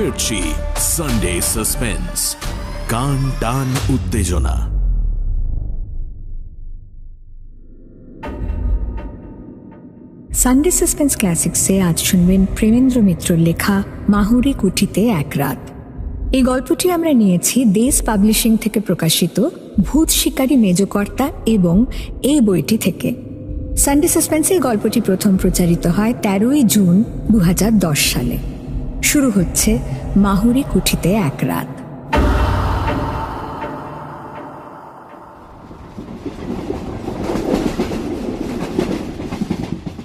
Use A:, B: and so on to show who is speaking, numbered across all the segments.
A: ফিরছি Sunday suspense, কান টান উত্তেজনা।
B: সানডে সাসপেন্স ক্লাসিক্সে আজ শুনবেন প্রেমেন্দ্র মিত্রর লেখা মাহুরি কুঠিতে এক রাত। এই গল্পটি আমরা নিয়েছি দেশ পাবলিশিং থেকে প্রকাশিত ভূত শিকারী মেজকর্তা এবং এই বইটি থেকে। সানডে সাসপেন্সে এই গল্পটি প্রথম প্রচারিত হয় 13ই জুন 2010 সালে। শুরু হচ্ছে মাহুরি কুঠিতে এক রাত।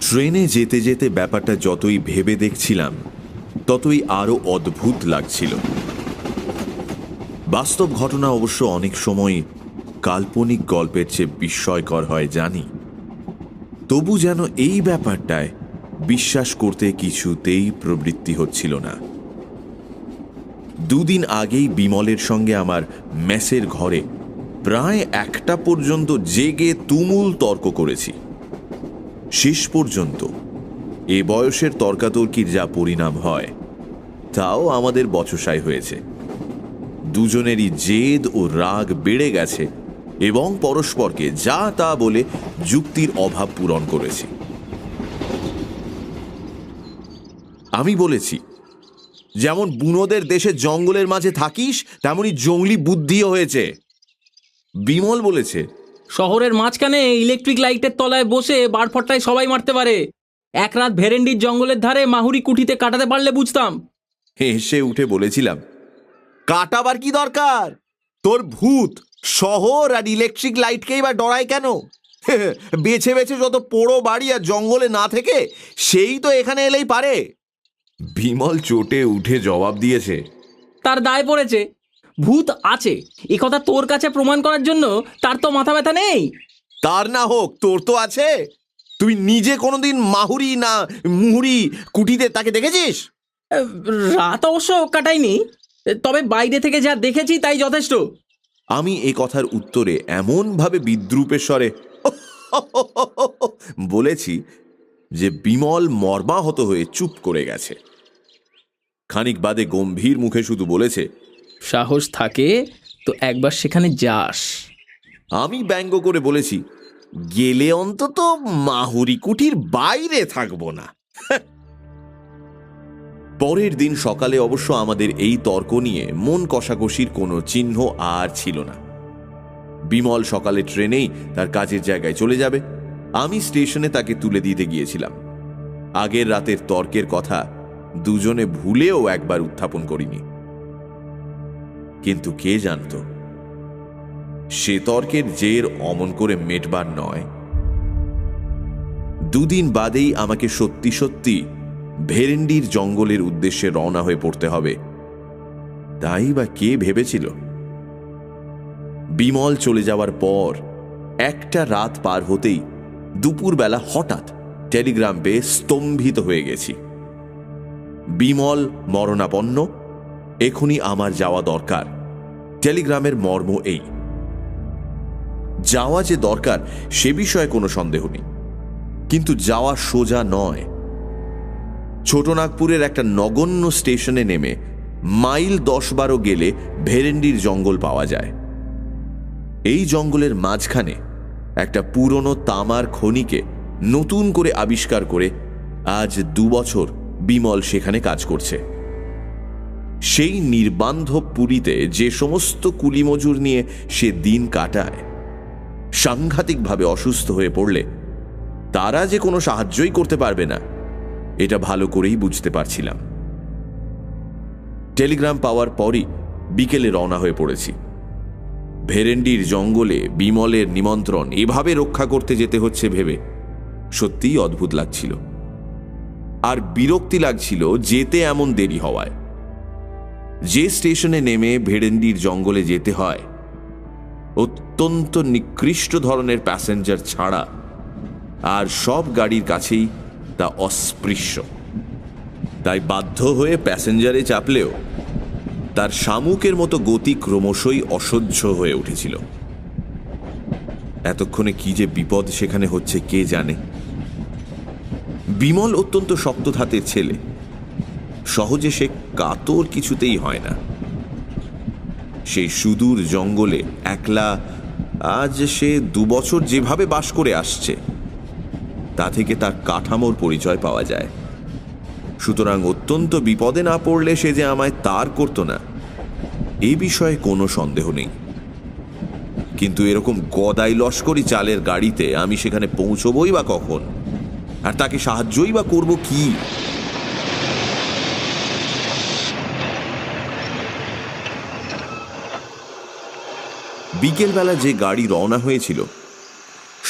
C: ট্রেনে যেতে যেতে ব্যাপারটা যতই ভেবে দেখছিলাম ততই আরো অদ্ভুত লাগছিল। বাস্তব ঘটনা অবশ্য অনেক সময় কাল্পনিক গল্পের চেয়ে বিস্ময়কর হয় জানি, তবু যেন এই ব্যাপারটায় বিশ্বাস করতে কিছুতেই প্রবৃত্তি হচ্ছিল না। দুদিন আগেই বিমলের সঙ্গে আমার মেসের ঘরে প্রায় 1টা পর্যন্ত জেগে তুমুল তর্ক করেছি। শেষ পর্যন্ত এ বয়সের তর্কাতর্কির যা পরিণাম হয় তাও আমাদের বচসাই হয়েছে। দুজনেরই জেদ ও রাগ বেড়ে গেছে এবং পরস্পরকে যা তা বলে যুক্তির অভাব পূরণ করেছি। আমি বলেছি, যেমন বুনোদের দেশে জঙ্গলের মাঝে থাকিস তেমনি জঙ্গলি বুদ্ধিও হয়েছে। বিমল বলেছে,
D: শহরের মাঝখানে ইলেকট্রিক লাইটের তলায় বসে বারফট্টায় সবাই মারতে পারে। এক রাত ভেরেন্ডির জঙ্গলের ধারে মাহুরি কুঠিতে কাটাতে পারলে বুঝতাম।
C: হেসে উঠে বলেছিলাম, কাটাবার কি দরকার? তোর ভূত শহর আর ইলেকট্রিক লাইটকেই বা ডরায় কেন? বেছে বেছে যত পোড়ো বাড়ি আর জঙ্গলে না থেকে সেই তো এখানে এলেই পারে। বিমল চোটে উঠে জবাব দিয়েছে,
D: তার দায় পড়েছে। ভূত আছে এ কথা তোর কাছে প্রমাণ করার জন্য তার তো মাথা ব্যথা নেই।
C: তার না হোক, তোর তো আছে। তুই নিজে কোনোদিন মাহুরি না মুহুরি কুঠিতে তাকে দেখেছিস?
D: রাত অবশ্য কাটাইনি, তবে বাইরে থেকে যা দেখেছি তাই যথেষ্ট।
C: আমি এ কথার উত্তরে এমনভাবে বিদ্রূপের স্বরে বলেছি যে বিমল মর্মাহত হয়ে চুপ করে গেছে। খানিক বাদে গম্ভীর মুখে শুধু বলেছে,
D: সাহস থাকে তো একবার সেখানে যাস।
C: আমি ব্যঙ্গ করে বলেছি, গেলে অন্তত মাহুরি কুঠির বাইরে থাকবো না। পরের দিন সকালে অবশ্য আমাদের এই তর্ক নিয়ে মন কষাকষির কোনো চিহ্ন আর ছিল না। বিমল সকালে ট্রেনেই তার কাজের জায়গায় চলে যাবে, আমি স্টেশনে তাকে তুলে দিতে গিয়েছিলাম। আগের রাতের তর্কের কথা দুজনে ভুলেও একবার উত্থাপন করিনি। কিন্তু কে জানত সে তর্কের জের অমন করে মেটবার নয়। দুদিন বাদেই আমাকে সত্যি সত্যি ভেরেন্ডির জঙ্গলের উদ্দেশ্যে রওনা হয়ে পড়তে হবে। তাই বা কে ভেবেছিল? বিমল চলে যাওয়ার পর একটা রাত পার হতেই দুপুরবেলা হঠাৎ টেলিগ্রাম পেয়ে স্তম্ভিত হয়ে গেছি। বিমল মরণাপন্ন, এখনই আমার যাওয়া দরকার। টেলিগ্রামের মর্ম এই। যাওয়া যে দরকার সে বিষয়ে কোনো সন্দেহ নেই, কিন্তু যাওয়া সোজা নয়। ছোটনাগপুরের একটা নগণ্য স্টেশনে নেমে মাইল 10-12 গেলে ভেরেন্ডির জঙ্গল পাওয়া যায়। এই জঙ্গলের মাঝখানে একটা পুরনো তামার খনিকে নতুন করে আবিষ্কার করে আজ 2 বছর বিমল সেখানে কাজ করছে। সেই নির্বান্ধব পুরীতে যে সমস্ত কুলিমজুর নিয়ে সে দিন কাটায়, সাংঘাতিকভাবে অসুস্থ হয়ে পড়লে তারা যে কোনো সাহায্যই করতে পারবে না এটা ভালো করেই বুঝতে পারছিলাম। টেলিগ্রাম পাওয়ার পরই বিকেলে রওনা হয়ে পড়েছি। ভেরেন্ডির জঙ্গলে বিমলের নিমন্ত্রণ এভাবে রক্ষা করতে যেতে হচ্ছে ভেবে সত্যিই অদ্ভুত লাগছিল, আর বিরক্তি লাগছিল যেতে এমন দেরি হওয়ায়। যে স্টেশনে নেমে ভেরেন্ডির জঙ্গলে যেতে হয় অত্যন্ত নিকৃষ্ট ধরনের প্যাসেঞ্জার ছাড়া আর সব গাড়ির কাছেই তা অস্পৃশ্য। তাই বাধ্য হয়ে প্যাসেঞ্জারে চাপলেও তার শামুকের মতো গতি ক্রমশই অসহ্য হয়ে উঠেছিল। এতক্ষণে কি যে বিপদ সেখানে হচ্ছে কে জানে। বিমল অত্যন্ত শক্ত ধাতের ছেলে, সহজে সে কাতর কিছুতেই হয় না। সেই সুদূর জঙ্গলে একলা আজ সে 2 বছর যেভাবে বাস করে আসছে তা থেকে তার কাঠামোর পরিচয় পাওয়া যায়। সুতরাং অত্যন্ত বিপদে না পড়লে সে যে আমায় তার করত না এ বিষয়ে কোনো সন্দেহ নেই। কিন্তু এরকম গদাই লস্করি চালের গাড়িতে আমি সেখানে পৌঁছবই বা কখন, আর তাকে সাহায্যই বা করব কি? বিকেলবেলা যে গাড়ি রওনা হয়েছিল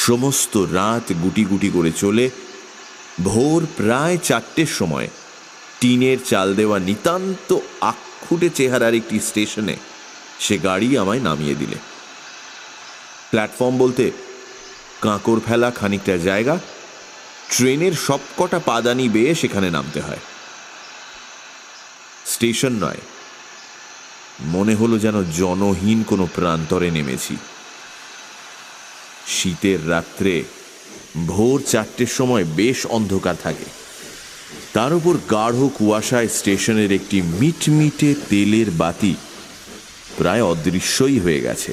C: সমস্ত রাত গুটি গুটি করে চলে ভোর প্রায় 4টের সময় টিনের চাল দেওয়া নিতান্ত আক্ষুটে চেহারার একটি স্টেশনে সে গাড়ি আমায় নামিয়ে দিলে। প্ল্যাটফর্ম বলতে কাঁকর ফেলা খানিকটা জায়গা, ট্রেনের সবকটা পাদানি বেয়ে সেখানে নামতে হয়। স্টেশন নয়, মনে হলো যেন জনহীন কোনো প্রান্তরে নেমেছি। শীতের রাত্রে ভোর 4টের সময় বেশ অন্ধকার থাকে, তার উপর গাঢ় কুয়াশায় স্টেশনের একটি মিটমিটে তেলের বাতি প্রায় অদৃশ্যই হয়ে গেছে।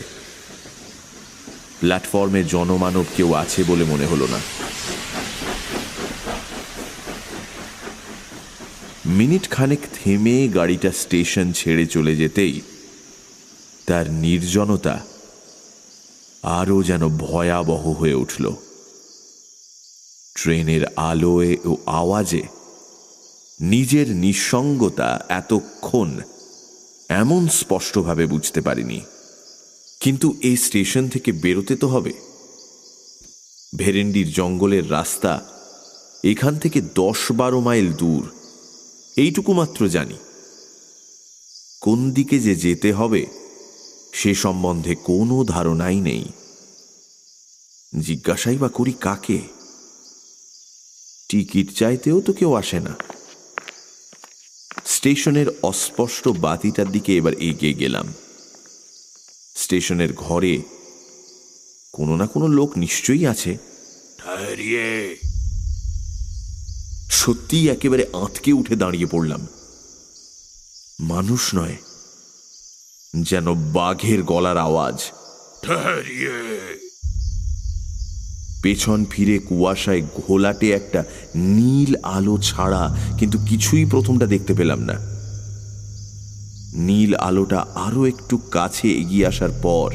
C: প্ল্যাটফর্মে জনমানব কেউ আছে বলে মনে হলো না। মিনিট খানেক থেমে গাড়িটা স্টেশন ছেড়ে চলে যেতেই তার নির্জনতা আরও যেন ভয়াবহ হয়ে উঠল। ট্রেনের আলোয় ও আওয়াজে নিজের নিঃসঙ্গতা এতক্ষণ এমন স্পষ্টভাবে বুঝতে পারিনি। কিন্তু এই স্টেশন থেকে বেরোতে তো হবে। ভেরেন্ডির জঙ্গলের রাস্তা এখান থেকে 10-12 মাইল দূর, এইটুকু মাত্র জানি। কোন দিকে যে যেতে হবে সে সম্বন্ধে কোনো ধারণাই নেই। জিজ্ঞাসাই বা করি কাকে? টিকিট চাইতেও তো কেউ আসে না। স্টেশনের অস্পষ্ট বাতিটার দিকে এবার এগিয়ে গেলাম। স্টেশনের ঘরে কোনো না কোনো লোক নিশ্চয়ই আছে। সত্যিই একেবারে আঁতকে উঠে দাঁড়িয়ে পড়লাম। মানুষ নয়, যেন বাঘের গলার আওয়াজ। পেছন ফিরে কুয়াশায় ঘোলাটে একটা নীল আলো ছাড়া কিন্তু কিছুই প্রথমটা দেখতে পেলাম না। নীল আলোটা আরো একটু কাছে এগিয়ে আসার পর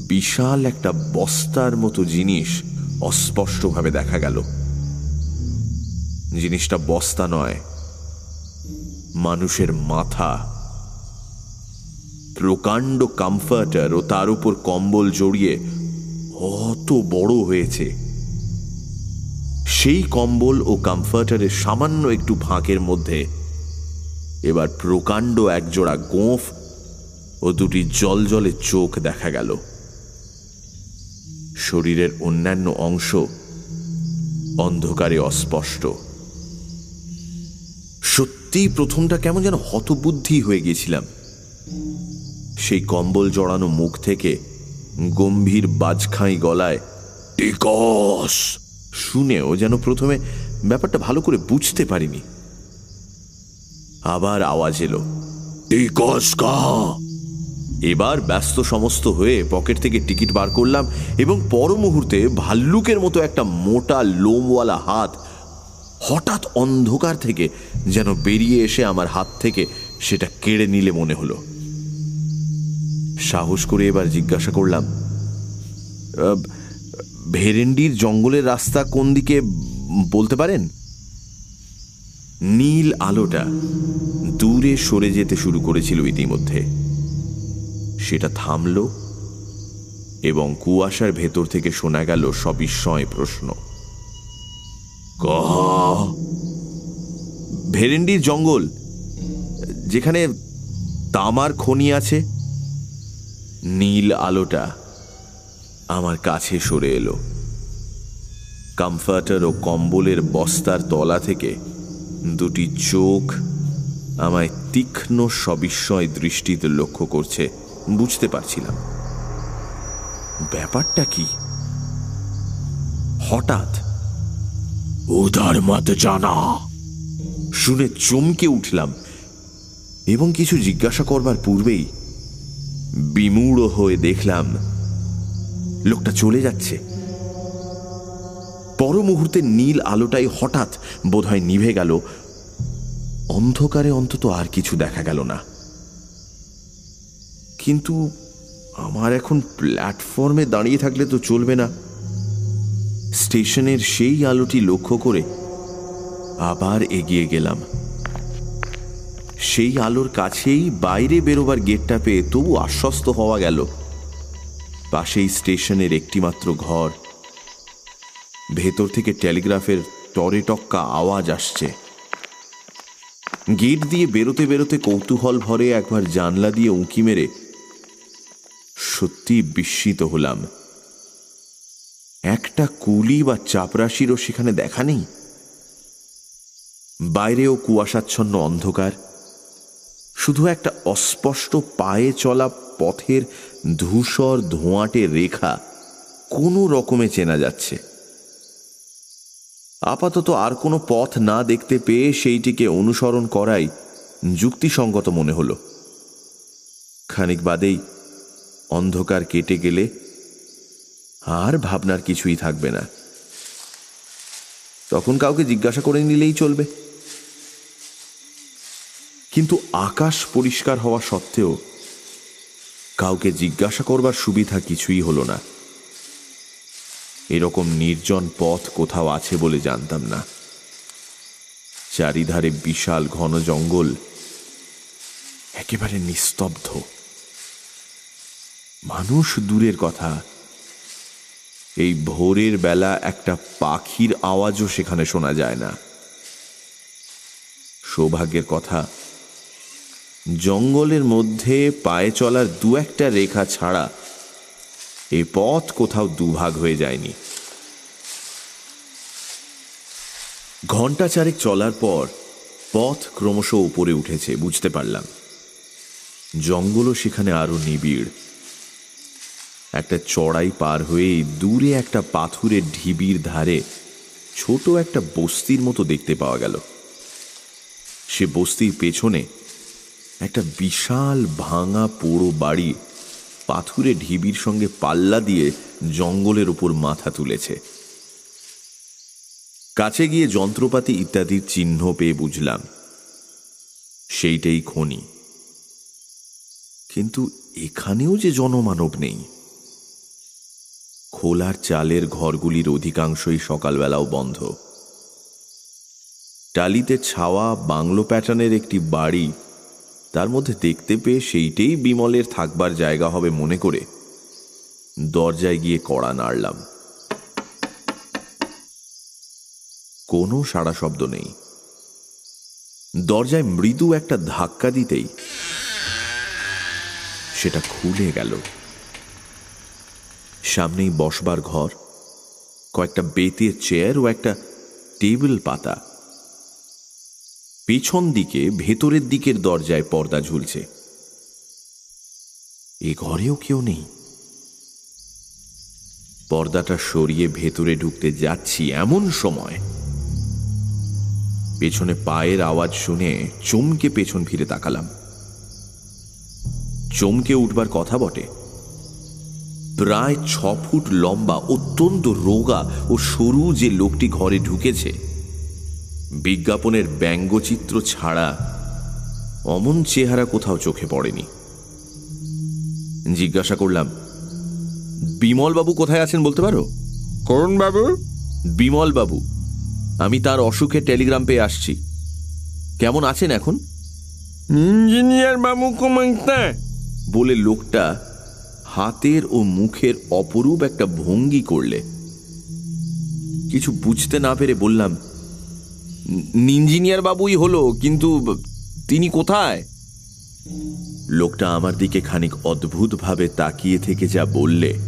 C: বিশাল একটা বস্তার মতো জিনিস অস্পষ্টভাবে দেখা গেল। জিনিসটা বস্তা নয়, মানুষের মাথা। প্রকাণ্ড কমফর্টার ও তার উপর কম্বল জড়িয়ে অত বড় হয়েছে। সেই কম্বল ও কমফর্টারের সামান্য একটু ফাঁকের মধ্যে এবার প্রকাণ্ড একজোড়া গোঁফ ও দুটি জলজলে চোখ দেখা গেল। শরীরের অন্যান্য অংশ অন্ধকারে অস্পষ্ট। সত্যিই প্রথমটা কেমন যেন হতবুদ্ধি হয়ে গেছিলাম। সেই কম্বল জড়ানো মুখ থেকে গম্ভীর বাজখাঁই গলায় টিকস শুনেও যেন প্রথমে ব্যাপারটা ভালো করে বুঝতে পারিনি। আবার আওয়াজ এলো, টিকস কা। এবার ব্যস্ত সমস্ত হয়ে পকেট থেকে টিকিট বার করলাম এবং পর মুহূর্তে ভাল্লুকের মতো একটা মোটা লোমওয়ালা হাত হঠাৎ অন্ধকার থেকে যেন বেরিয়ে এসে আমার হাত থেকে সেটা কেড়ে নিলে মনে হলো। সাহস করে এবার জিজ্ঞাসা করলাম, ভেরেন্ডির জঙ্গলের রাস্তা কোন দিকে বলতে পারেন? নীল আলোটা দূরে সরে যেতে শুরু করেছিল ইতিমধ্যে। সেটা থামল এবং কুয়াশার ভেতর থেকে শোনা গেল সবিস্ময় প্রশ্ন, ভেরেন্ডির জঙ্গল, যেখানে তামার খনি আছে। নীল আলোটা আমার কাছে সরে এলো। কমফর্টার ও কম্বলের বস্তার তলা থেকে দুটি চোখ আমায় তীক্ষ্ণ সবিস্ময় দৃষ্টিতে লক্ষ্য করছে। বুঝতে পারছিলাম ব্যাপারটা কি। হঠাৎ উধার মত জানা শুনে চমকে উঠলাম এবং কিছু জিজ্ঞাসা করবার পূর্বেই বিমূঢ় হয়ে দেখলাম লোকটা চলে যাচ্ছে। পর মুহূর্তে নীল আলোটাই হঠাৎ বোধহয় নিভে গেল। অন্ধকারে অন্তত আর কিছু দেখা গেল না। কিন্তু আমার এখন প্ল্যাটফর্মে দাঁড়িয়ে থাকলে তো চলবে না। স্টেশনের সেই আলোটি লক্ষ্য করে আবার এগিয়ে গেলাম। সেই আলোর কাছেই বাইরে বেরোবার গেটটা পেয়ে তবু আশ্বস্ত হওয়া গেল। পাশেই স্টেশনের একটিমাত্র ঘর। ভেতর থেকে টেলিগ্রাফের টরেটক্কা আওয়াজ আসছে। গেট দিয়ে বেরোতে বেরোতে কৌতূহল ভরে একবার জানলা দিয়ে উঁকি মেরে সত্যি বিস্মিত হলাম। একটা কুলি বা চাপরাশিরও সেখানে দেখা নেই। বাইরেও কুয়াশাচ্ছন্ন অন্ধকার। শুধু একটা অস্পষ্ট পায়ে চলা পথের ধূসর ধোঁয়াটে রেখা কোনো রকমে চেনা যাচ্ছে। আপাতত আর কোনো পথ না দেখতে পেয়ে সেইটিকে অনুসরণ করাই যুক্তিসঙ্গত মনে হল। খানিক বাদেই অন্ধকার কেটে গেলে আর ভাবনার কিছুই থাকবে না। তখন কাউকে জিজ্ঞাসা করে নিলেই চলবে। কিন্তু আকাশ পরিষ্কার হওয়া সত্ত্বেও কাউকে জিজ্ঞাসা করবার সুবিধা কিছুই হলো না। এরকম নির্জন পথ কোথাও আছে বলে জানতাম না। চারিধারে বিশাল ঘন জঙ্গল, একেবারে নিস্তব্ধ। মানুষ দূরের কথা, এই ভোরের বেলা একটা পাখির আওয়াজও সেখানে শোনা যায় না। সৌভাগ্যের কথা, জঙ্গলের মধ্যে পায়ে চলার দু একটা রেখা ছাড়া এই পথ কোথাও দুভাগ হয়ে যায়নি। ঘণ্টা চারেক চলার পর পথ ক্রমশ উপরে উঠেছে বুঝতে পারলাম। জঙ্গলও সেখানে আরো নিবিড়। একটা চড়াই পার হয়েই দূরে একটা পাথুরের ঢিবির ধারে ছোট একটা বস্তির মতো দেখতে পাওয়া গেল। সে বস্তির পেছনে একটা বিশাল ভাঙা পোড়ো বাড়ি পাথুরে ঢিবির সঙ্গে পাল্লা দিয়ে জঙ্গলের উপর মাথা তুলেছে। কাছে গিয়ে যন্ত্রপাতি ইত্যাদির চিহ্ন পেয়ে বুঝলাম সেইটাই খনি। কিন্তু এখানেও যে জনমানব নেই। খোলার চালের ঘরগুলির অধিকাংশই সকালবেলাও বন্ধ। টালিতে ছাওয়া বাংলো প্যাটার্নের একটি বাড়ি তার মধ্যে দেখতে পেয়ে সেইটাই বিমলের থাকবার জায়গা হবে মনে করে দরজায় গিয়ে কড়া নাড়লাম। কোনো সাড়া শব্দ নেই। দরজায় মৃদু একটা ধাক্কা দিতেই সেটা খুলে গেল। সামনেই বসবার ঘর, কয়েকটা বেতের চেয়ার ও একটা টেবিল পাতা। পেছন দিকে ভেতরের দিকের দরজায় পর্দা ঝুলছে। এ ঘরেও কেউ নেই। পর্দাটা সরিয়ে ভেতরে ঢুকতে যাচ্ছি এমন সময় পেছনে পায়ের আওয়াজ শুনে চমকে পেছন ফিরে তাকালাম। চমকে উঠবার কথা বটে। প্রায় 6 ফুট লম্বা অত্যন্ত রোগা ও সরু যে লোকটি ঘরে ঢুকেছে, বিজ্ঞাপনের ব্যঙ্গচিত্র ছাড়া অমন চেহারা কোথাও চোখে পড়েনি। জিজ্ঞাসা করলাম, বিমল বাবু কোথায় আছেন বলতে পারো?
E: কোন বাবু?
C: বিমল বাবু। আমি তার অসুখের টেলিগ্রাম পেয়ে আসছি। কেমন আছেন এখন?
E: ইঞ্জিনিয়ার বাবু কমাইতে
C: বলে লোকটা হাতের ও মুখের অপরূপ একটা ভঙ্গি করলে। কিছু বুঝতে না পেরে বললাম, ইঞ্জিনিয়ার বাবুই হলো, কিন্তু তিনি কোথায়? লোকটা আমার দিকে খানিক অদ্ভুতভাবে তাকিয়ে থেকে যা বললে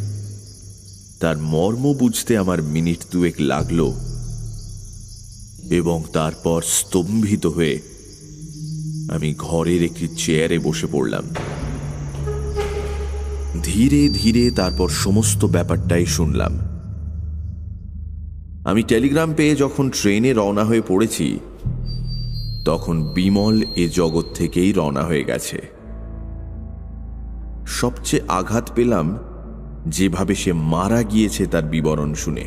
C: তার মর্ম বুঝতে আমার মিনিট দুয়েক লাগলো এবং তারপর স্তম্ভিত হয়ে আমি ঘরের একটি চেয়ারে বসে পড়লাম। ধীরে ধীরে তারপর সমস্ত ব্যাপারটাই শুনলাম। আমি টেলিগ্রাম পেয়ে যখন ট্রেনে রওনা হয়ে পড়েছি তখন বিমল এ জগৎ থেকেই রওনা হয়ে গেছে। সবচেয়ে আঘাত পেলাম যেভাবে সে মারা গিয়েছে তার বিবরণ শুনে।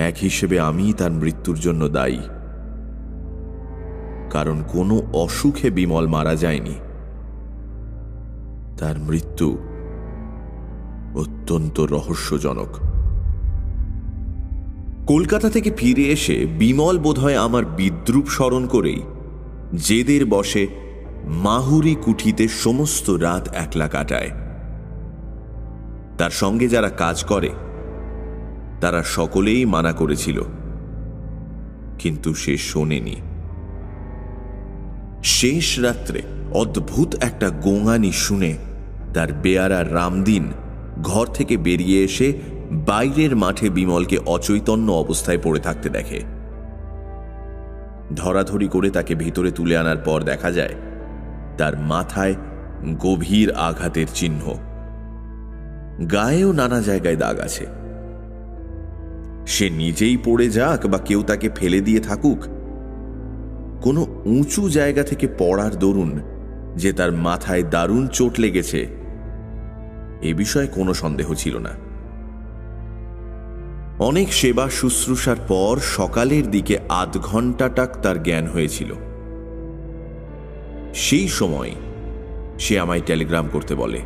C: এক হিসেবে আমি তার মৃত্যুর জন্য দায়ী, কারণ কোনো অসুখে বিমল মারা যায়নি। তার মৃত্যু অত্যন্ত রহস্যজনক। কলকাতা থেকে ফিরে এসে বিমল বোধহয় আমার বিদ্রূপ স্মরণ করেই জেদের বসে মাহুরি কুঠিতে সমস্ত রাত একলা কাটায়। তার সঙ্গে যারা কাজ করে তারা সকলেই মানা করেছিল, কিন্তু সে শোনেনি। শেষ রাত্রে অদ্ভুত একটা গোঙানি শুনে তার বেয়ারা রামদিন ঘর থেকে বেরিয়ে এসে বাইরের মাঠে বিমলকে অচৈতন্য অবস্থায় পড়ে থাকতে দেখে। ধরাধরি করে তাকে ভিতরে তুলে আনার পর দেখা যায় তার মাথায় গভীর আঘাতের চিহ্ন, গায়েও নানা জায়গায় দাগ আছে। সে নিজেই পড়ে যাক বা কেউ তাকে ফেলে দিয়ে থাকুক, কোনো উঁচু জায়গা থেকে পড়ার দরুন যে তার মাথায় দারুণ চোট লেগেছে এ বিষয়ে কোনো সন্দেহ ছিল না। অনেক সেবা শুশ্রূষার পর সকালের দিকে আধ ঘণ্টাটাক তার জ্ঞান হয়েছিল। সেই সময় সে আমায় টেলিগ্রাম করতে বলে,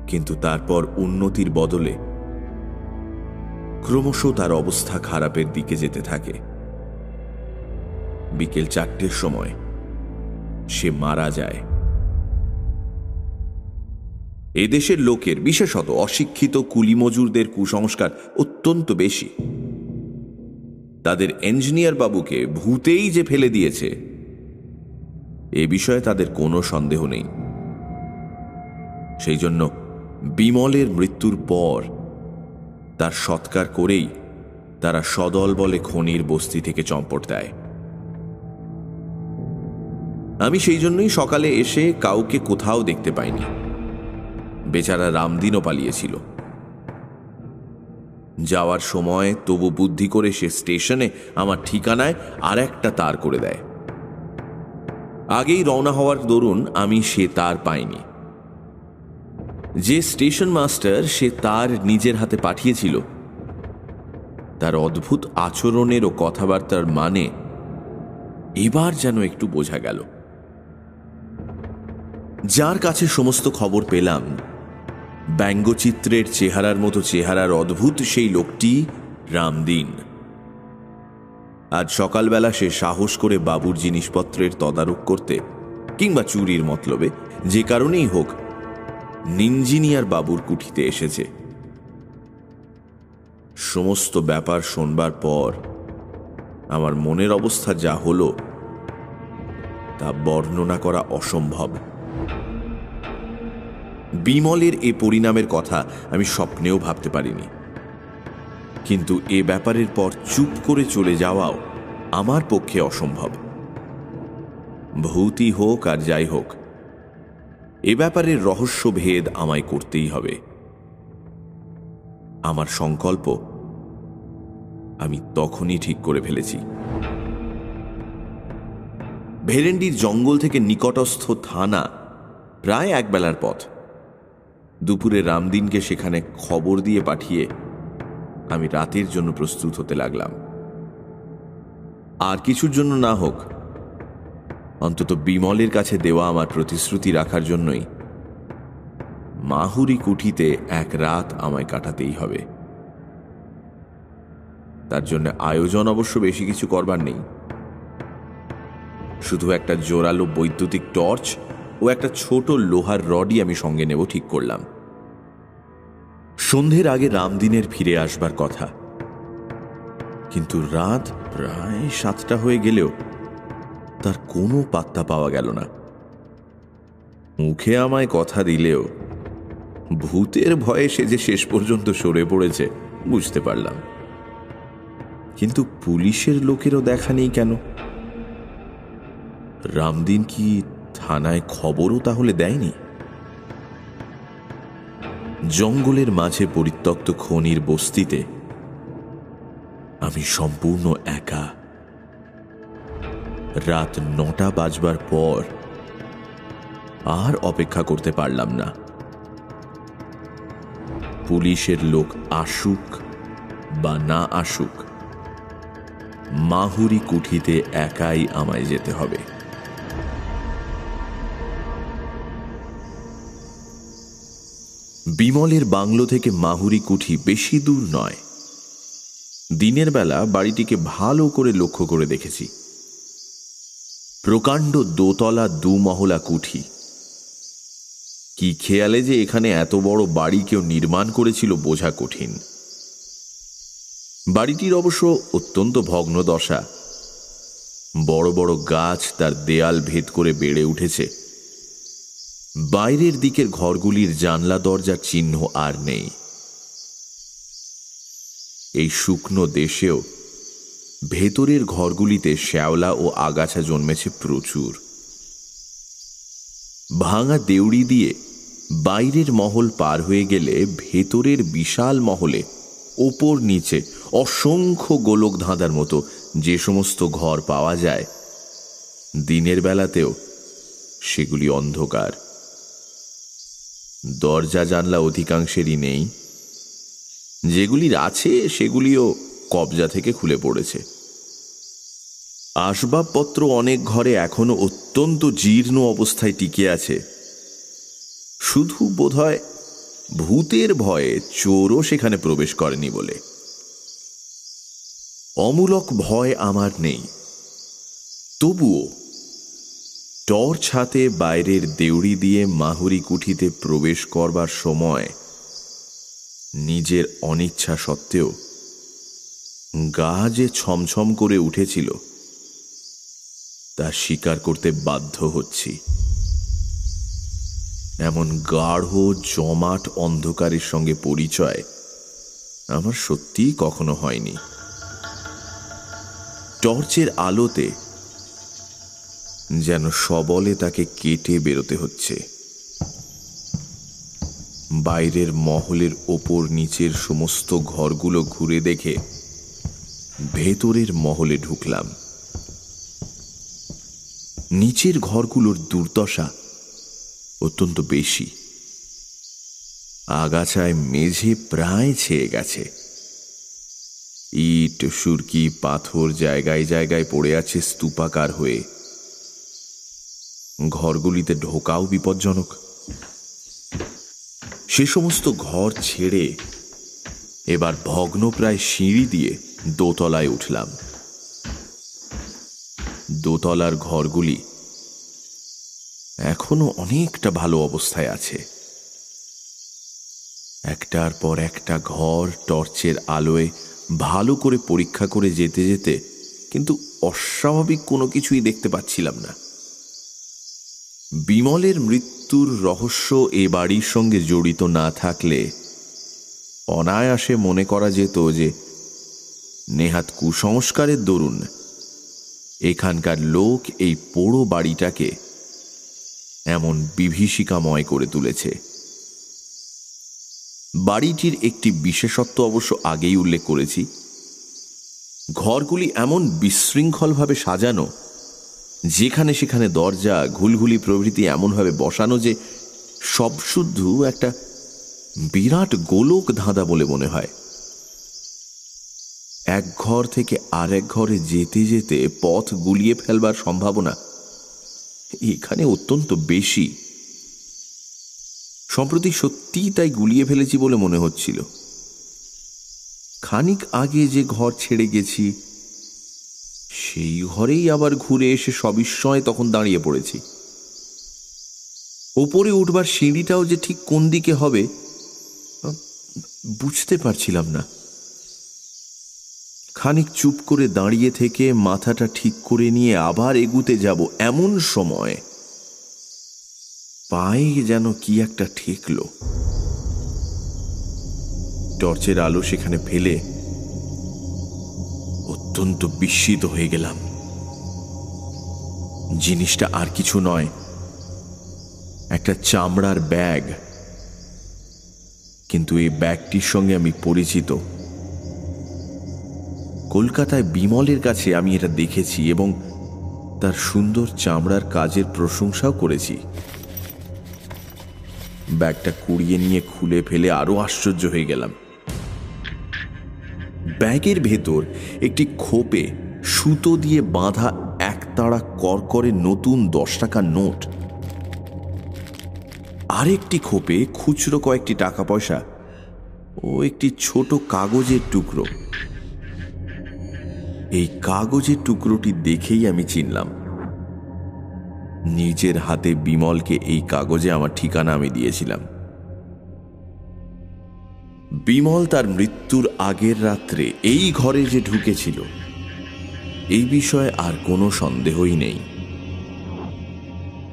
C: কিন্তু তারপর উন্নতির বদলে ক্রমশ তার অবস্থা খারাপের দিকে যেতে থাকে। বিকেল 4টের সময় সে মারা যায়। এদেশের লোকের, বিশেষত অশিক্ষিত কুলি মজুরদের কুসংস্কার অত্যন্ত বেশি। তাদের ইঞ্জিনিয়ার বাবুকে ভূতেই যে ফেলে দিয়েছে এ বিষয়ে তাদের কোনো সন্দেহ নেই। সেই জন্য বিমলের মৃত্যুর পর তার সৎকার করেই তারা সদল বলে খনির বস্তি থেকে চম্পট দেয়। আমি সেই জন্যই সকালে এসে কাউকে কোথাও দেখতে পাইনি। বেচারা রামদিনও পালিয়েছিল। যাওয়ার সময় তবু বুদ্ধি করে সে স্টেশনে আমার ঠিকানায় আর একটা তার করে দেয়। আগেই রওনা হওয়ার দরুন আমি সে তার পাইনি। যে স্টেশন মাস্টার সে তার নিজের হাতে পাঠিয়েছিল তার অদ্ভুত আচরণের ও কথাবার্তার মানে এবার যেন একটু বোঝা গেল। যার কাছে সমস্ত খবর পেলাম, ব্যঙ্গচিত্রের চেহারার মতো চেহারার অদ্ভুত সেই লোকটি রামদিন। আজ সকালবেলা সে সাহস করে বাবুর জিনিসপত্রের তদারক করতে কিংবা চুরির মতলবে যে কারণেই হোক ইঞ্জিনিয়ার বাবুর কুঠিতে এসেছে। সমস্ত ব্যাপার শোনবার পর আমার মনের অবস্থা যা হলো তা বর্ণনা করা অসম্ভব। বিমলের এ পরিণামের কথা আমি স্বপ্নেও ভাবতে পারিনি, কিন্তু এ ব্যাপারের পর চুপ করে চলে যাওয়াও আমার পক্ষে অসম্ভব। ভূতই হোক আর যাই হোক, এ ব্যাপারের রহস্যভেদ আমায় করতেই হবে। আমার সংকল্প আমি তখনই ঠিক করে ফেলেছি। ভেরেন্ডির জঙ্গল থেকে নিকটস্থ থানা প্রায় একবেলার পথ। দুপুরে রামদিনকে সেখানে খবর দিয়ে পাঠিয়ে আমি রাতের জন্য প্রস্তুত হতে লাগলাম। আর কিছুর জন্য না হোক, অন্তত বিমলের কাছে দেওয়া আমার প্রতিশ্রুতি রাখার জন্যই মাহুরি কুঠিতে এক রাত আমায় কাটাতেই হবে। তার জন্য আয়োজন অবশ্য বেশি কিছু করবার নেই। শুধু একটা জোরালো বৈদ্যুতিক টর্চ ও একটা ছোট লোহার রডই আমি সঙ্গে নেব ঠিক করলাম। সন্ধ্যের আগে রামদিনের ফিরে আসবার কথা, কিন্তু রাত প্রায় 7টা হয়ে গেলেও তার কোনো পাত্তা পাওয়া গেল না। মুখে আমায় কথা দিলেও ভূতের ভয়ে সে যে শেষ পর্যন্ত সরে পড়েছে বুঝতে পারলাম। কিন্তু পুলিশের লোকেরও দেখা নেই কেন? রামদিন কি থানায় খবরও তাহলে দেয়নি? জঙ্গলের মাঝে পরিত্যক্ত খনির বস্তিতে আমি সম্পূর্ণ একা। রাত 9টা বাজবার পর আর অপেক্ষা করতে পারলাম না। পুলিশের লোক আসুক বা না আসুক, মাহুরি কুঠিতে একাই আমায় যেতে হবে। বিমলের বাংলো থেকে মাহুরি কুঠি বেশি দূর নয়। দিনের বেলা বাড়িটিকে ভালো করে লক্ষ্য করে দেখেছি। প্রকাণ্ড দোতলা 2 মহলা কুঠি। কি খেয়ালে যে এখানে এত বড় বাড়ি কেউ নির্মাণ করেছিল বোঝা কঠিন। বাড়িটির অবশ্য অত্যন্ত ভগ্ন দশা। বড় বড় গাছ তার দেয়াল ভেদ করে বেড়ে উঠেছে। বাইরের দিকের ঘরগুলির জানলা দরজার চিহ্ন আর নেই। এই শুকনো দেশেও ভেতরের ঘরগুলিতে শ্যাওলা ও আগাছা জন্মেছে প্রচুর। ভাঙা দেউড়ি দিয়ে বাইরের মহল পার হয়ে গেলে ভেতরের বিশাল মহলে ওপর নিচে অসংখ্য গোলক ধাঁধার মতো যে সমস্ত ঘর পাওয়া যায়, দিনের বেলাতেও সেগুলি অন্ধকার। দরজা জানলা অধিকাংশেরই নেই। যেগুলির আছে সেগুলিও কবজা থেকে খুলে পড়েছে। আসবাবপত্র অনেক ঘরে এখনো অত্যন্ত জীর্ণ অবস্থায় টিকে আছে। শুধু বোধহয় ভূতের ভয়ে চোরও সেখানে প্রবেশ করেনি বলে। অমূলক ভয় আমার নেই, তবুও টর্চ হাতে বাইরের দেউড়ি দিয়ে মাহুরি কুঠিতে প্রবেশ করবার সময় নিজের অনিচ্ছা সত্ত্বেও গা যে ছমছম করে উঠেছিল তা স্বীকার করতে বাধ্য হচ্ছি। এমন গাঢ় জমাট অন্ধকারের সঙ্গে পরিচয় আমার সত্যিই কখনো হয়নি। টর্চের আলোতে যেন সবলে তাকে কেটে বেরোতে হচ্ছে। বাইরের মহলের ওপর নিচের সমস্ত ঘরগুলো ঘুরে দেখে ভেতরের মহলে ঢুকলাম। নিচের ঘরগুলোর দুর্দশা অত্যন্ত বেশি। আগাছায় মেঝে প্রায় ছেয়ে গেছে। ইট সুরকি পাথর জায়গায় জায়গায় পড়ে আছে স্তূপাকার হয়ে। ঘরগুলিতে ঢোকাও বিপজ্জনক। সে সমস্ত ঘর ছেড়ে এবার ভগ্নপ্রায় সিঁড়ি দিয়ে দোতলায় উঠলাম। দোতলার ঘরগুলি এখনো অনেকটা ভালো অবস্থায় আছে। একটার পর একটা ঘর টর্চের আলোয় ভালো করে পরীক্ষা করে যেতে যেতে কিন্তু অস্বাভাবিক কোনো কিছুই দেখতে পাচ্ছিলাম না। বিমলের মৃত্যুর রহস্য এ বাড়ির সঙ্গে জড়িত না থাকলে অনায়াসে মনে করা যেত যে নেহাত কুসংস্কারের দরুন এখানকার লোক এই পোড়ো বাড়িটাকে এমন বিভীষিকাময় করে তুলেছে। বাড়িটির একটি বিশেষত্ব অবশ্য আগেই উল্লেখ করেছি। ঘরগুলি এমন বিশৃঙ্খলভাবে সাজানো, যেখানে সেখানে দরজা ঘুলঘুলি প্রভৃতি এমনভাবে বসানো যে সব শুদ্ধ একটা বিরাট গোলক ধাঁধা বলে মনে হয়। এক ঘর থেকে আরেক ঘরে যেতে যেতে পথ গুলিয়ে ফেলবার সম্ভাবনা এখানে অত্যন্ত বেশি। সম্প্রতি সত্যিই তাই গুলিয়ে ফেলেছি বলে মনে হচ্ছিল। খানিক আগে যে ঘর ছেড়ে গেছি সেই ঘরেই আবার ঘুরে এসে সবিস্ময়ে তখন দাঁড়িয়ে পড়েছি। ওপরে উঠবার সিঁড়িটাও যে ঠিক কোন দিকে হবে বুঝতে পারছিলাম না। খানিক চুপ করে দাঁড়িয়ে থেকে মাথাটা ঠিক করে নিয়ে আবার এগুতে যাব এমন সময় পায়ে যেন কি একটা ঠেকল। টর্চের আলো সেখানে ফেলে অত্যন্ত বিস্মিত হয়ে গেলাম। জিনিসটা আর কিছু নয়, একটা চামড়ার ব্যাগ। কিন্তু এই ব্যাগটির সঙ্গে আমি পরিচিত। কলকাতায় বিমলের কাছে আমি এটা দেখেছি এবং তার সুন্দর চামড়ার কাজের প্রশংসাও করেছি। ব্যাগটা কুড়িয়ে নিয়ে খুলে ফেলে আরো আশ্চর্য হয়ে গেলাম। ব্যাগের ভেতর একটি খোপে সুতো দিয়ে বাঁধা একতাড়া করকরে নতুন 10 টাকার নোট, আরেকটি খোপে খুচরো কয়েকটি টাকা পয়সা ও একটি ছোট কাগজের টুকরো। এই কাগজের টুকরোটি দেখেই আমি চিনলাম। নিজের হাতে বিমলকে এই কাগজে আমার ঠিকানা আমি দিয়েছিলাম। বিমল তার মৃত্যুর আগের রাত্রে এই ঘরে যে ঢুকেছিল এই বিষয়ে আর কোনো সন্দেহই নেই।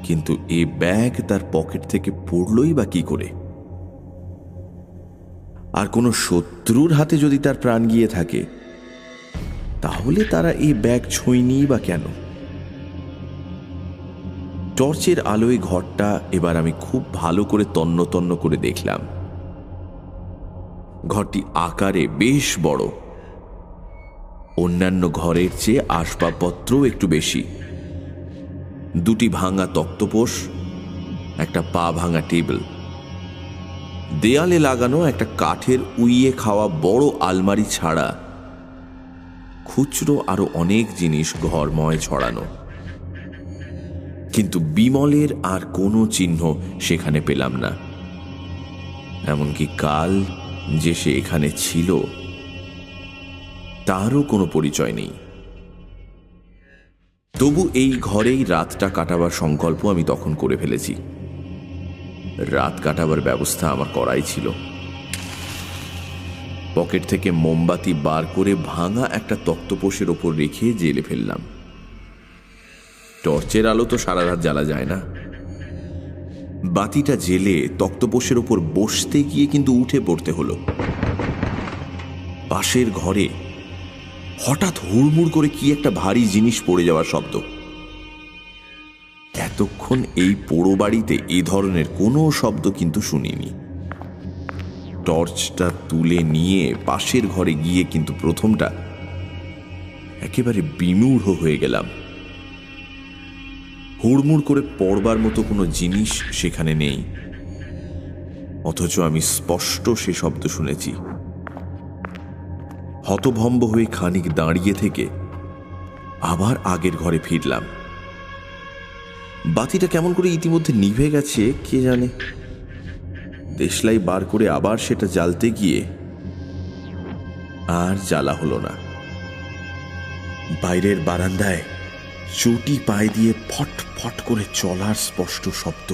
C: কিন্তু এই ব্যাগ তার পকেট থেকে পড়লই বা কি করে? আর কোনো শত্রুর হাতে যদি তার প্রাণ গিয়ে থাকে তাহলে তারা এই ব্যাগ ছোঁয়নি বা কেন? টর্চের আলোয় ঘরটা এবার আমি খুব ভালো করে তন্ন তন্ন করে দেখলাম। ঘরটি আকারে বেশ বড়, অন্যান্য ঘরের চেয়ে আসবাবপত্র একটু বেশি। দুটি ভাঙা তক্তপোষ, একটা পা ভাঙা টেবিল, দেয়ালে লাগানো একটা কাঠের উইয়ে খাওয়া বড় আলমারি ছাড়া খুচরো আরো অনেক জিনিস ঘরময় ছড়ানো। কিন্তু বিমলের আর কোনো চিহ্ন সেখানে পেলাম না। এমনকি কাল যে সে এখানে ছিল তারও কোনো পরিচয় নেই। তবু এই ঘরেই রাতটা কাটাবার সংকল্প আমি তখন করে ফেলেছি। রাত কাটাবার ব্যবস্থা আমার করাই ছিল। পকেট থেকে মোমবাতি বার করে ভাঙা একটা তক্তপোষের ওপর রেখে জেলে ফেললাম। টর্চের আলো তো সারা রাত জ্বালা যায় না। বাতিটা জেলে তক্তপোষের ওপর বসতে গিয়ে কিন্তু উঠে পড়তে হলো। পাশের ঘরে হঠাৎ হুড়মুড় করে কি একটা ভারী জিনিস পড়ে যাওয়ার শব্দ। এতক্ষণ এই পোড়ো বাড়িতে এই ধরনের কোনো শব্দ কিন্তু শুনিনি। টর্চটা তুলে নিয়ে পাশের ঘরে গিয়ে কিন্তু প্রথমটা একেবারে বিমূঢ় হয়ে গেলাম। হুড়মুড় করে পড়বার মতো কোনো জিনিস সেখানে নেই, অথচ আমি স্পষ্ট সে শব্দ শুনেছি। হতভম্ব হয়ে খানিক দাঁড়িয়ে থেকে আবার আগের ঘরে ফিরলাম। বাতিটা কেমন করে ইতিমধ্যে নিভে গেছে কে জানে। দেশলাই বার করে আবার সেটা জ্বালতে গিয়ে আর জ্বালা হলো না। বাইরের বারান্দায় চটি পায়ে দিয়ে ফট ফট করে চলার স্পষ্ট শব্দ।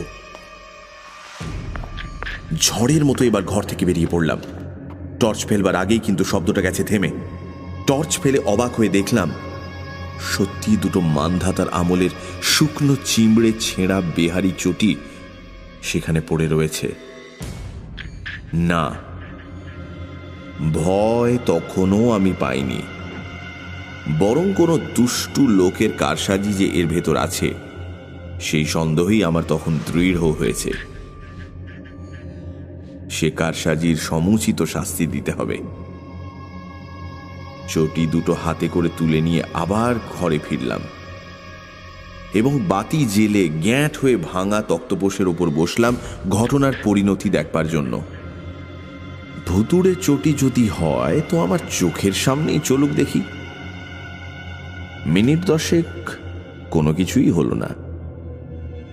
C: ঝড়ের মতো এবার ঘর থেকে বেরিয়ে পড়লাম। টর্চ ফেলবার আগেই কিন্তু শব্দটা গেছে থেমে। টর্চ ফেলে অবাক হয়ে দেখলাম সত্যি দুটো মানধাতার আমলের শুকনো চিমড়ে ছেঁড়া বেহারি চটি সেখানে পড়ে রয়েছে। না, ভয় তখনও আমি পাইনি, বরং কোনো দুষ্টু লোকের কারসাজি যে এর ভেতর আছে সেই সন্দেহই আমার তখন দৃঢ় হয়েছে। সে কারসাজির সমুচিত শাস্তি দিতে হবে। চটি দুটো হাতে করে তুলে নিয়ে আবার ঘরে ফিরলাম এবং বাতি জেলে গ্যাঁট হয়ে ভাঙা তক্তপোষের ওপর বসলাম ঘটনার পরিণতি দেখবার জন্য। ভুতুড়ে চটি যদি হয় তো আমার চোখের সামনেই চলুক দেখি। মিনিট 10 কোনো কিছুই হলো না।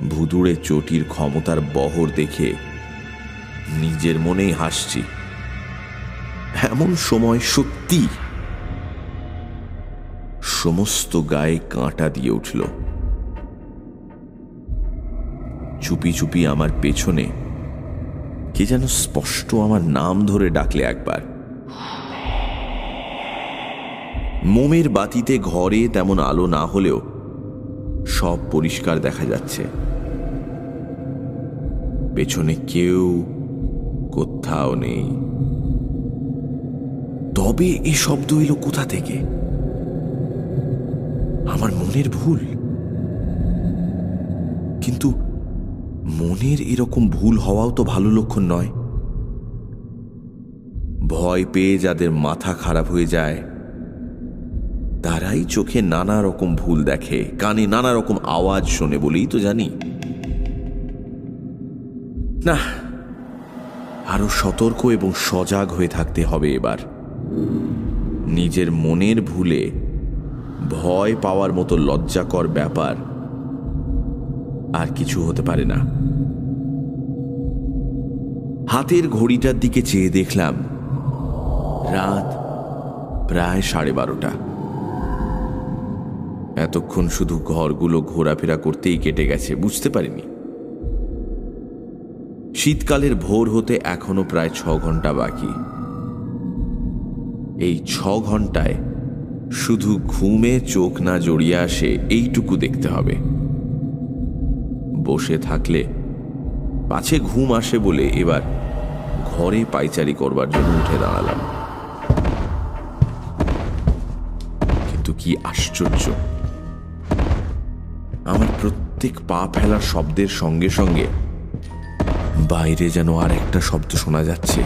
C: ভুতুড়ে চটির ক্ষমতার বহর দেখে নিজের মনেই হাসছি। এমন সময় সত্যি সমস্ত গায়ে কাঁটা দিয়ে উঠল। চুপি চুপি আমার পেছনে কে যেন স্পষ্ট আমার নাম ধরে ডাকলে একবার। মোমের বাতিতে ঘরে তেমন আলো না হলেও সব পরিষ্কার দেখা যাচ্ছে। পেছনে কেউ কোথাও নেই। তবে এই শব্দ এলো কোথা থেকে? আমার মনের ভুল? কিন্তু মনের এরকম ভুল হওয়াও তো ভালো লক্ষণ নয়। ভয় পেয়ে যাদের মাথা খারাপ হয়ে যায় তারাই চোখে নানা রকম ভুল দেখে, কানে নানা রকম আওয়াজ শোনে বলেই তো জানি। না, আরো সতর্ক এবং সজাগ হয়ে থাকতে হবে এবার। নিজের মনের ভুলে ভয় পাওয়ার মতো লজ্জাকর ব্যাপার আর কিছু হতে পারে না। হাতের ঘড়িটার দিকে চেয়ে দেখলাম রাত প্রায় 12:30। এতক্ষণ শুধু ঘরগুলো ঘোরাফেরা করতেই কেটে গেছে, বুঝতে পারিনি শীতকালের ভোর হতে এখনো প্রায় 6 ঘন্টা বাকি। এই 6 ঘন্টায় শুধু ঘুমে চোখ না জড়িয়ে আসে এইটুকু দেখতে হবে। বসে থাকলে পাছে ঘুম আসে বলে এবার ঘরে পায়চারি করবার জন্য উঠে দাঁড়ালাম। কিন্তু কি আশ্চর্য, আমার প্রত্যেক পা ফেলার শব্দের সঙ্গে সঙ্গে বাইরে যেন আর একটা শব্দ শোনা যাচ্ছে।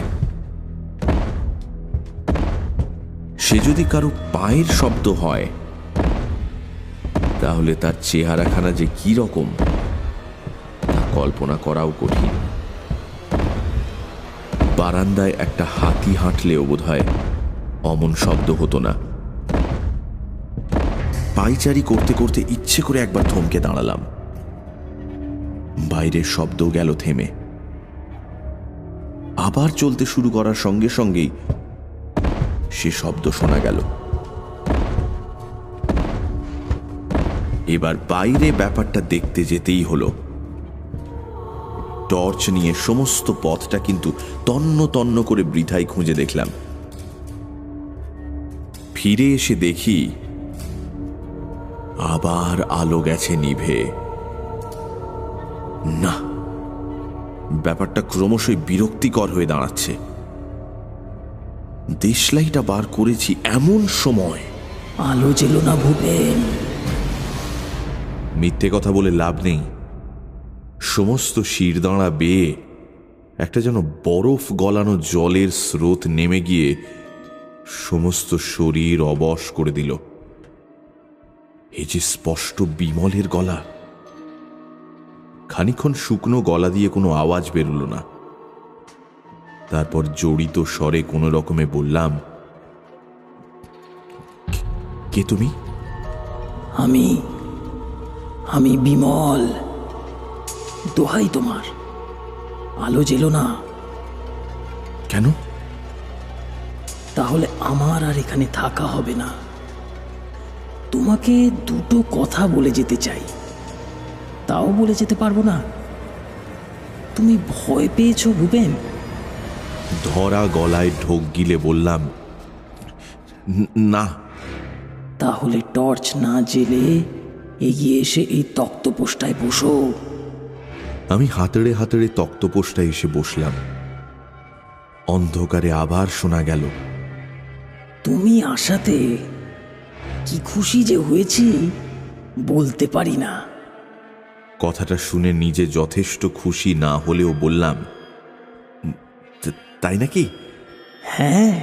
C: সে যদি কারো পায়ের শব্দ হয় তাহলে তার চেহারাখানা যে কি রকম তা কল্পনা করাও কঠিন। বারান্দায় একটা হাতি হাঁটলেও বোধহয় অমন শব্দ হতো না। পায়চারি করতে করতে ইচ্ছে করে একবার থমকে দাঁড়ালাম। বাইরের শব্দ গেল থেমে। আবার চলতে শুরু করার সঙ্গে সঙ্গেই সে শব্দ শোনা গেল। এবার বাইরে ব্যাপারটা দেখতে যেতেই হলো। টর্চ নিয়ে সমস্ত পথটা কিন্তু তন্ন তন্ন করে বৃথাই খুঁজে দেখলাম। ফিরে এসে দেখি আবার আলো গেছে নিভে। না, ব্যাপারটা ক্রমশই বিরক্তিকর হয়ে দাঁড়াচ্ছে। দেশলাইটা বার করেছি এমন সময়
F: আলো জ্বেল না ভূপেন।
C: মিথ্যে কথা বলে লাভ নেই। সমস্ত শিরদাঁড়া বেয়ে একটা যেন বরফ গলানো জলের স্রোত নেমে গিয়ে সমস্ত শরীর অবশ করে দিল। এ যে স্পষ্ট বিমলের গলা। খানিকক্ষণ শুকনো গলা দিয়ে কোনো আওয়াজ বেরোল না। তারপর জড়িত স্বরে কোনো রকমে বললাম, কে তুমি?
F: আমি বিমল। দোহাই তোমার, আলো জ্বেলো না।
C: কেন?
F: তাহলে আমার আর এখানে থাকা হবে না। তোমাকে দুটো কথা বলে যেতে চাই, তাও বলে যেতে পারবো না। তুমি ভয় পেয়েছো ভূপেন?
C: ধরা গলায় ঢোক গিলে বললাম, না।
F: তাহলে টর্চ না জেলে এগিয়ে এসে এই তক্তপোষটায় বসো।
C: আমি হাতড়ে হাতড়ে তক্তপোষটায় এসে বসলাম। অন্ধকারে আবার শোনা গেল,
F: তুমি আসাতে কি খুশি যে হয়েছি বলতে পারি না।
C: কথাটা শুনে নিজে যথেষ্ট খুশি না হলেও বললাম, তাই নাকি?
F: হ্যাঁ,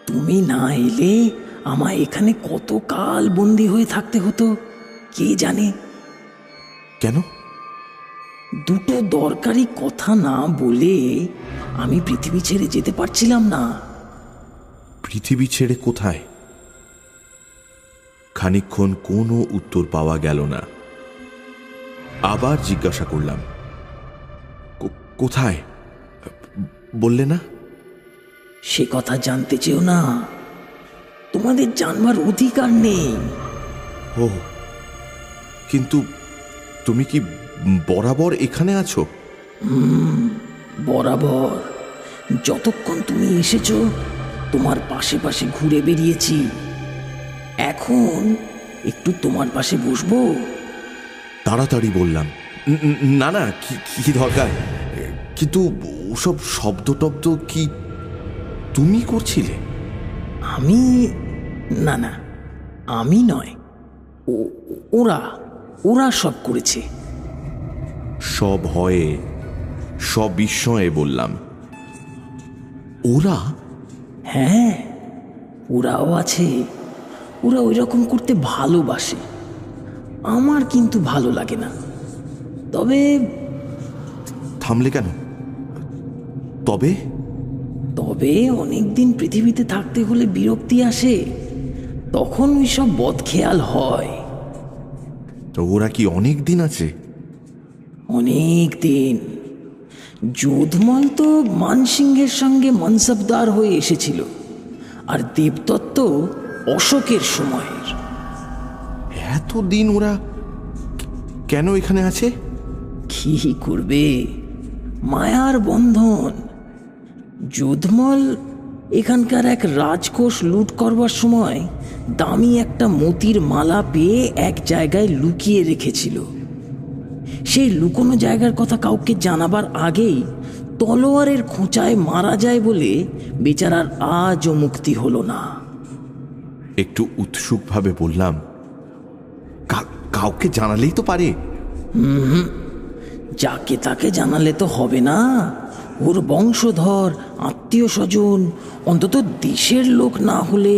F: তুমি না এলে আমায় এখানে কত কাল বন্দি হয়ে থাকতে হতো কে জানে।
C: কেন?
F: দুটো দরকারি কথা না বলে আমি পৃথিবী ছেড়ে যেতে পারছিলাম না।
C: পৃথিবী ছেড়ে কোথায়? খানিকক্ষণ কোনো উত্তর পাওয়া গেল না। আবার জিজ্ঞাসা করলাম, কোথায় বললে না?
F: সে কথা জানতে চেও না, তোমাদের জানবার অধিকার নেই।
C: ও, কিন্তু তুমি কি বরাবর এখানে আছো?
F: বরাবর যতক্ষণ তুমি এসেছো তোমার পাশে পাশে ঘুরে বেরিয়েছি। এখন একটু তোমার পাশে বসবো।
C: তাড়াতাড়ি বললাম, না না, কি দরকার। কিন্তু ওসব শব্দ টব্দ কি তুমি করছিলে?
F: আমি না না, আমি নয়, ওরা সব করেছে।
C: সভয়ে সবিস্ময়ে বললাম, ওরা?
F: হ্যাঁ, ওরাও আছে। ওরা ওই রকম করতে ভালোবাসে, আমার কিন্তু ভালো লাগে না। তবে
C: থামলে কেন? তবে
F: তবে অনেকদিন পৃথিবীতে থাকতে হলে বিরক্তি আসে, তখন ওই সব বদখেয়াল হয়।
C: তো ওরা কি অনেক দিন আছে?
F: অনেক দিন। যোধমল তো মানসিংহের সঙ্গে মনসবদার হয়ে এসেছিল, আর দেবদত্ত অশোকের সময়ের।
C: এতদিন ওরা কেন এখানে আছে?
F: কি করবে, মায়ার বন্ধন। যোধমল এখানকার এক রাজকোষ লুট করবার সময় দামি একটা মতির মালা পেয়ে এক জায়গায় লুকিয়ে রেখেছিল। সেই লুকোনো জায়গার কথা কাউকে জানাবার আগেই তলোয়ারের খোঁচায় মারা যায় বলে বেচারার আজও মুক্তি হলো না।
C: একটু উৎসুকভাবে বললাম, কাউকে জানালেই তো পারে।
F: যাকে তাকে জানালে তো হবে না। ওর বংশধর, আত্মীয় স্বজন, অন্তত দেশের লোক না হলে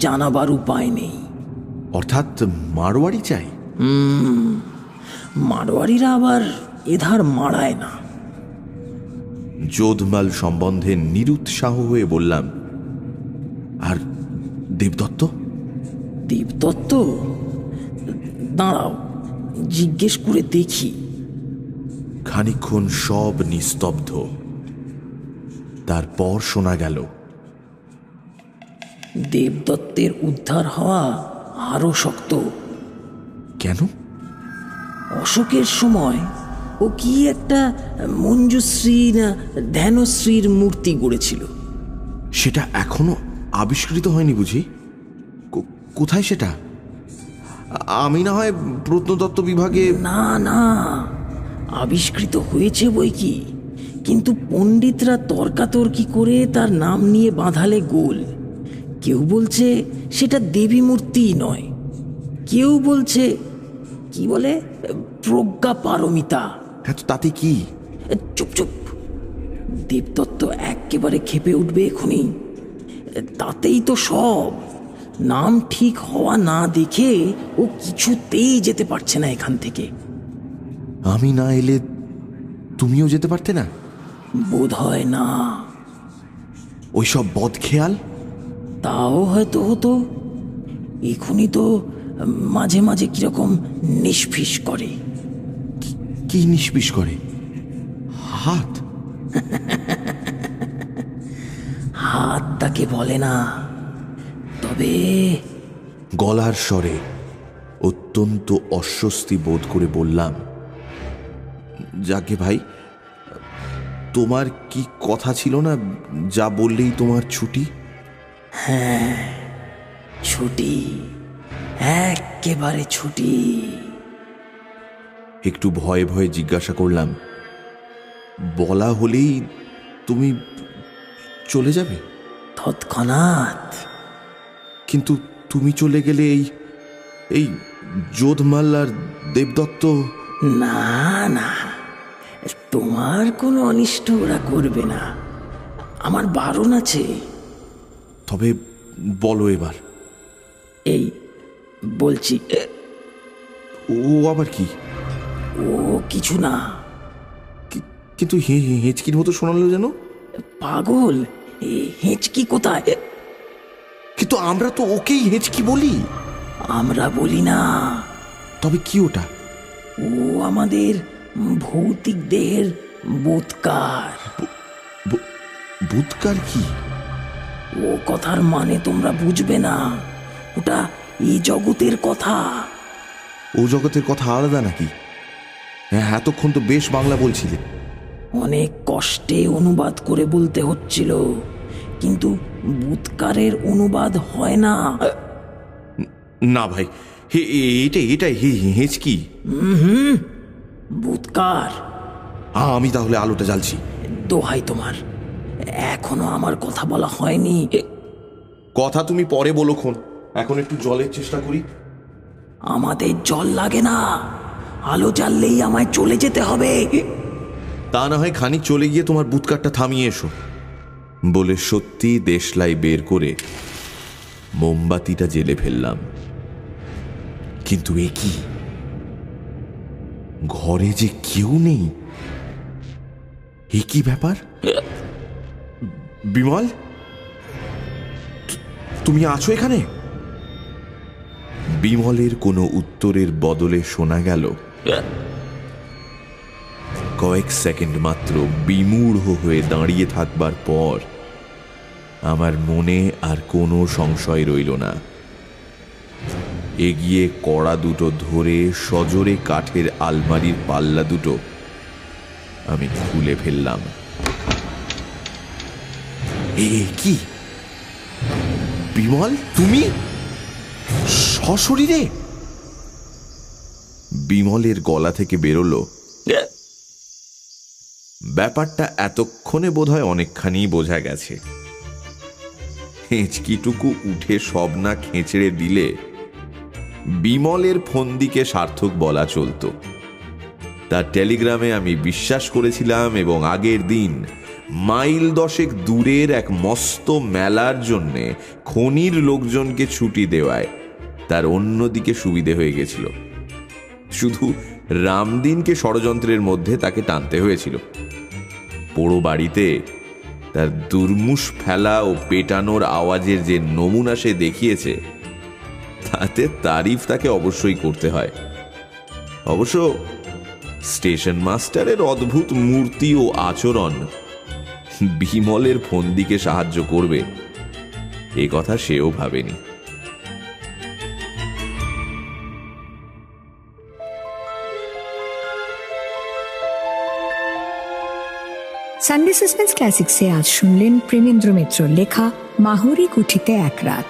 F: জানাবার উপায় নেই।
C: অর্থাৎ মারোয়ারি চাই?
F: মারোয়ারিরা আবার এধার মারায় না।
C: যোধমাল সম্বন্ধে নিরুৎসাহ হয়ে বললাম, আর দেবদত্ত?
F: দেবদত্ত? দাঁড়াও, জিজ্ঞেস করে দেখি।
C: খানিকক্ষণ সব নিস্তব্ধ। তারপর শোনা গেল,
F: দেবদত্তের উদ্ধার হওয়া আরো শক্ত।
C: কেন?
F: অশোকের সময় ও কি একটা মঞ্জুশ্রী না ধ্যানশ্রীর মূর্তি গড়েছিল।
C: সেটা এখনো আবিষ্কৃত হয়নি বুঝি? কোথায় সেটা? আমি না হয় প্রত্নতত্ত্ব বিভাগে।
F: না না, আবিষ্কৃত হয়েছে বই কি, কিন্তু পণ্ডিতরা তর্কাতর্কি করে তার নাম নিয়ে বাঁধালে গোল। কেউ বলছে সেটা দেবী মূর্তিই নয়, কেউ বলছে কি বলে প্রজ্ঞা পারমিতা।
C: হ্যাঁ, তো তাতে কি?
F: চুপ চুপ, দেবদত্ত একেবারে ক্ষেপে উঠবে এখনই। তাতেই তো সব। নাম ঠিক হওয়া না দেখে ও কিছুতেই যেতে পারছে না এখান থেকে।
C: আমি না এলে তুমিও যেতে পারতে না?
F: বোধ হয় না।
C: ওইসব বদখেয়াল?
F: তাও হয়তো হতো। এখনই তো মাঝে মাঝে কিরকম নিষ্ফিস করে।
C: কি নিষ্পিস করে? হাত?
F: হাত তাকে বলে না, তবে
C: গলার স্বরে অত্যন্ত অস্বস্তি বোধ করে বললাম, যাকে ভাই, তোমার কি কথা ছিল না, যা বললেই তোমার ছুটি?
F: হ্যাঁ, ছুটি, একেবারে ছুটি।
C: একটু ভয়ে ভয়ে জিজ্ঞাসা করলাম, বলা হলেই তুমি চলে যাবে?
F: তৎক্ষণাৎ।
C: কিন্তু তুমি চলে গেলে এই যোধমাল আর দেবদত্ত?
F: না না, তোমার কোনো অনিষ্ট ওরা করবে না, আমার বারণ আছে।
C: তবে বলো এবার।
F: এই বলছি।
C: ও আবার কি?
F: ও কিছু না।
C: কিন্তু হেঁচকির মতো শোনালো যেন।
F: পাগল, হেঁচকি কোথায়?
C: কিন্তু আমরা তো ওকেই হেঁচকি বলি।
F: আমরা বলি না।
C: তবে কি ওটা?
F: ও আমাদের ভৌতিক দেহের বোধকার।
C: ভূতকার কি?
F: ও কথার মানে তোমরা বুঝবে না। ওটা এই জগতের কথা।
C: ও জগতের কথা আলাদা নাকি? হ্যাঁ, এতক্ষণ তো বেশ বাংলা বলছিলে।
F: অনেক কষ্টে অনুবাদ করে বলতে হচ্ছিল, কিন্তু ভূতকারের অনুবাদ হয় না।
C: না ভাই, এটাই হেঁচকি।
F: ভূতকার।
C: আমি তাহলে আলোটা জ্বালছি।
F: দোহাই তোমার, এখনো আমার কথা বলা হয়নি।
C: কথা তুমি পরে বলোক্ষণ, এখন একটু জলের চেষ্টা করি।
F: আমাদের জল লাগে না, আলো জ্বাললেই আমায় চলে যেতে হবে।
C: তা না হয় খানিক চলে গিয়ে তোমার বুৎকারটা থামিয়ে এসো। বলে সত্যি দেশলাই বের করে মোমবাতিটা জেলে ফেললাম। কিন্তু এ কি, ঘরে যে কেউ নেই। এ কি ব্যাপার? বিমল, তুমি আছো এখানে? বিমলের কোনো উত্তরের বদলে শোনা গেল কয়েক সেকেন্ড মাত্র বিমূঢ় হয়ে দাঁড়িয়ে থাকবার পর আমার মনে আর কোনো সংশয় রইল না। এগিয়ে কড়া দুটো ধরে সজোরে কাঠের আলমারির পাল্লা দুটো আমি খুলে ফেললাম। এ কি বিমল, তুমি সশরীরে? বিমলের গলা থেকে বেরোলো, ব্যাপারটা এতক্ষণে বোধহয় অনেকখানি বোঝা গেছে। হেঁচকিটুকু উঠে সব না খেঁচড়ে দিলে বিমলের ফন্দিকে সার্থক বলা চলত। তার টেলিগ্রামে আমি বিশ্বাস করেছিলাম এবং আগের দিন মাইল 10 দূরের এক মস্ত মেলার জন্যে খনির লোকজনকে ছুটি দেওয়ায় তার অন্যদিকে সুবিধে হয়ে গেছিল। শুধু রামদিনকে ষড়যন্ত্রের মধ্যে তাকে টানতে হয়েছিল। পোড়ো বাড়িতে তার দুর্মুষ ফেলা ও পেটানোর আওয়াজের যে নমুনা সে দেখিয়েছে, তাতে তারিফ তাকে অবশ্যই করতে হয়। অবশ্য স্টেশন মাস্টারের অদ্ভুত মূর্তি ও আচরণ বিমলের ফন্দিকে সাহায্য করবে এ কথা সেও ভাবেনি।
B: সানডে সাসপেন্স ক্লাসিক্সে আজ শুনলেন প্রেমেন্দ্র মিত্রর লেখা মাহুরি কুঠিতে এক রাত।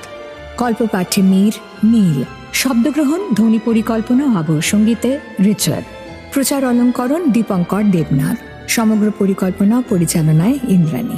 B: কল্পপাঠে মীর, নীল। শব্দগ্রহণ, ধ্বনি পরিকল্পনা ও আবহ সঙ্গীতে রিচার্ড। প্রচার অলঙ্করণ দীপঙ্কর দেবনাথ। সমগ্র পরিকল্পনা ও পরিচালনায় ইন্দ্রাণী।